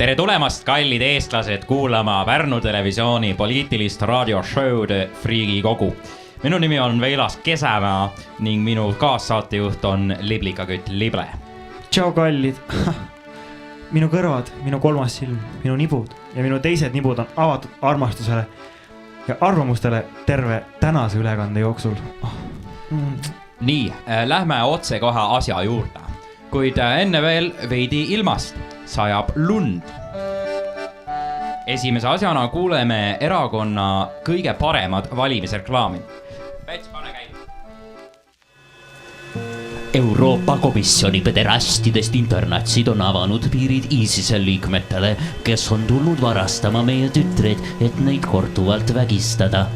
Tere tulemast, kallid eestlased, kuulama Pärnu televisiooni poliitilist raadioshow'd Friigikogu. Minu nimi on Veilas Kesämaa ning minu kaassaatejuht on Liblikakütt Lible. Tšau kallid. Minu kõrvad, minu kolmas silm, minu nibud ja minu teised nibud on avatud armastusele ja arvamustele terve tänase ülekande jooksul. Nii, lähme otse kohe asja juurde. Kuid enne veel veidi ilmast. Sajab lund. Esimese asjana kuuleme erakonna kõige paremad valimisreklaami. Pets, pane käima. Euroopa Komisjoni pederastidest internatsid on avanud piirid ISISe liikmetele, kes on tulnud varastama meie tütred, et neid korduvalt vägistada.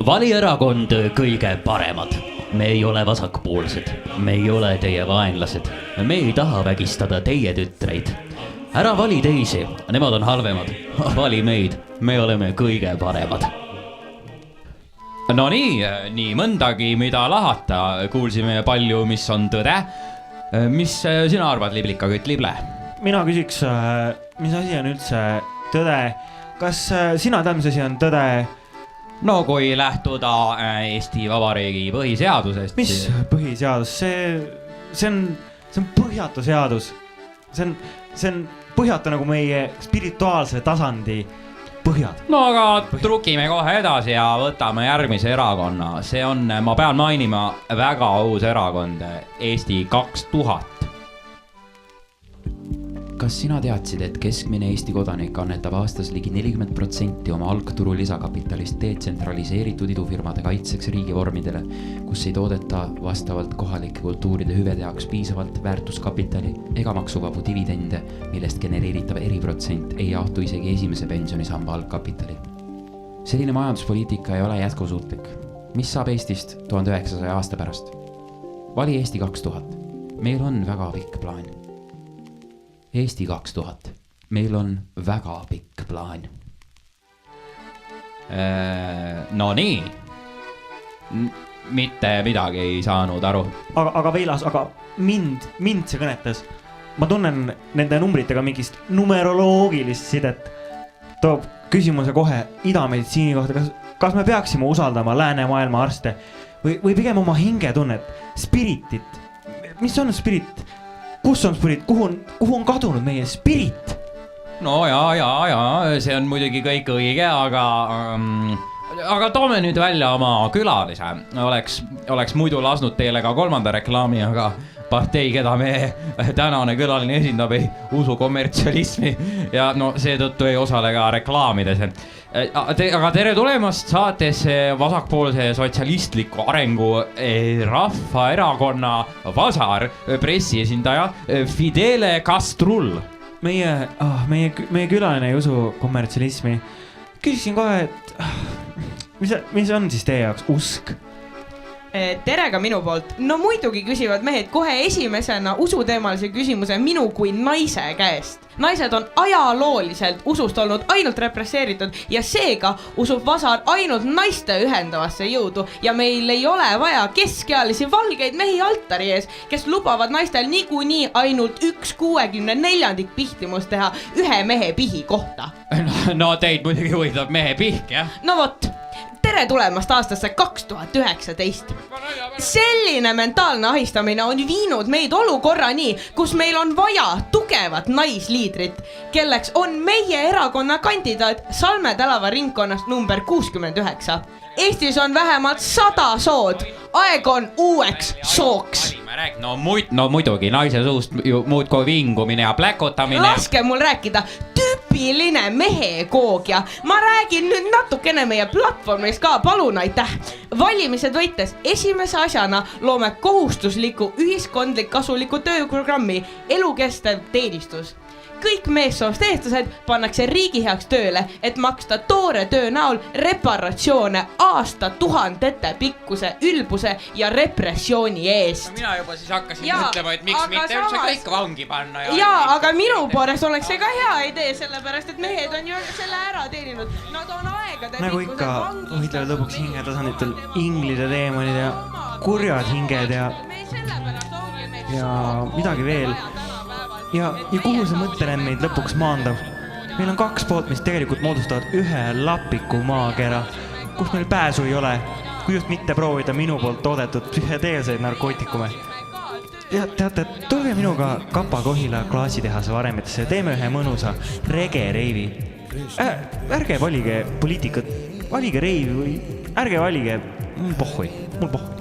Vali erakond kõige paremad. Me ei ole vasakpoolsed, me ei ole teie vaenlased, me ei taha vägistada teie tütreid. Ära vali teisi, nemad on halvemad, vali meid, me oleme kõige paremad. No nii mõndagi, mida lahata, kuulsime palju, mis on tõde. Mis sina arvad, Liblikakütt Lible? Mina küsiks, mis asi on üldse tõde? Kas sina tead, mis asi on tõde? No kui lähtuda Eesti Vabariigi põhiseadusest. Mis põhiseadus? See on põhjatu seadus. See on põhjatu nagu meie spirituaalse tasandi põhjad. No aga trukime kohe edasi ja võtame järgmise erakonna. See on, ma pean mainima, väga uus erakond, Eesti 2000. Kas sina teadsid, et keskmine Eesti kodanik annetab aastas ligi 40% oma algturu lisakapitalist detsentraliseeritud idufirmade kaitseks riigivormidele, kus ei toodeta vastavalt kohalike kultuuride hüvede jaoks piisavalt väärtuskapitali ega maksuvabu dividende, millest genereeritav eriprotsent ei jaotu isegi esimese pensionisamba algkapitali. Selline majanduspoliitika ei ole jätkusuutlik. Mis saab Eestist 1900 aasta pärast? Vali Eesti 2000. Meil on väga pikk plaan. Eesti 2000. Meil on väga pikk plaan. No nii. Mitte midagi ei saanud aru. Aga Veilas, aga mind see kõnetas. Ma tunnen nende numbritega mingist numeroloogilist sidet. Toob küsimuse kohe idameditsiini kohta. Kas me peaksime usaldama läänemaailma arste või pigem oma hingetunnet, spiritit? Mis on spirit? Kus on spirit? Kuhu on kadunud meie spirit? No ja, see on muidugi kõik õige, aga toome nüüd välja oma külalise. Oleks muidu lasnud teile ka kolmanda reklaami, aga partei, keda me tänane külaline esindab, ei usu kommertsialismi ja no seetõttu ei osale ka reklaamides. Aga tere tulemast saates vasakpoolse sotsialistliku arengu rahvaerakonna Vasar pressiesindaja Fidele Castrul. Meie külaline ei usu kommertsialismi. Küsiksin kohe, et mis on siis teie jaoks usk? Tere ka minu poolt. No muidugi küsivad mehed kohe esimesena usuteemalise küsimuse minu kui naise käest. Naised on ajalooliselt usust olnud ainult represseeritud ja seega usub Vasar ainult naiste ühendavasse jõudu ja meil ei ole vaja keskealisi valgeid mehi altari ees, kes lubavad naistel niikuinii ainult 1/64 pihtimust teha ühe mehe pihi kohta. No teid muidugi huvitab mehe pihk, jah? No vot. Tere tulemast aastasse 2019. Selline mentaalne ahistamine on viinud meid olukorrani, kus meil on vaja tugevat naisliidrit, kelleks on meie erakonna kandidaat Salme tänava ringkonnast number 69. Eestis on vähemalt 100 sood. Aeg on uueks sooks. No muidugi, naise suust ju muudkui vingumine ja pläkotamine. Laske mul rääkida. Tüüpiline mehekoogia. Ma räägin nüüd natukene meie platvormist ka, palun aitäh. Valimised võites esimese asjana loome kohustusliku ühiskondlik kasuliku tööprogrammi elukestev teenistus. Kõik meessoost eestlased pannakse riigi heaks tööle, et maksta toore töö näol reparatsioone aastatuhandete pikkuse ülbuse ja repressiooni eest. Mina juba siis hakkasin mõtlema, et miks mitte üldse kõik vangi panna. Aga minu poolest oleks see ka hea idee, sellepärast, et mehed on ju selle ära teeninud. Nad on aegade nagu ikka võitlevad lõpuks hingetasanditel inglid ja teemonid ja kurjad hinged ja midagi veel. ja kuhu see mõttelend meid lõpuks maandab? Meil on 2 poolt, mis tegelikult moodustavad ühe lapiku maakera, kus meil pääsu ei ole, kui just mitte proovida minu poolt toodetud psühhedeelseid narkootikume. Ja teate, tulge minuga Kapa-Kohila klaasitehase varemetesse ja teeme ühe mõnusa rege-reivi. Ärge valige poliitikat, valige reivi või ärge valige pohhui, mul pohhui.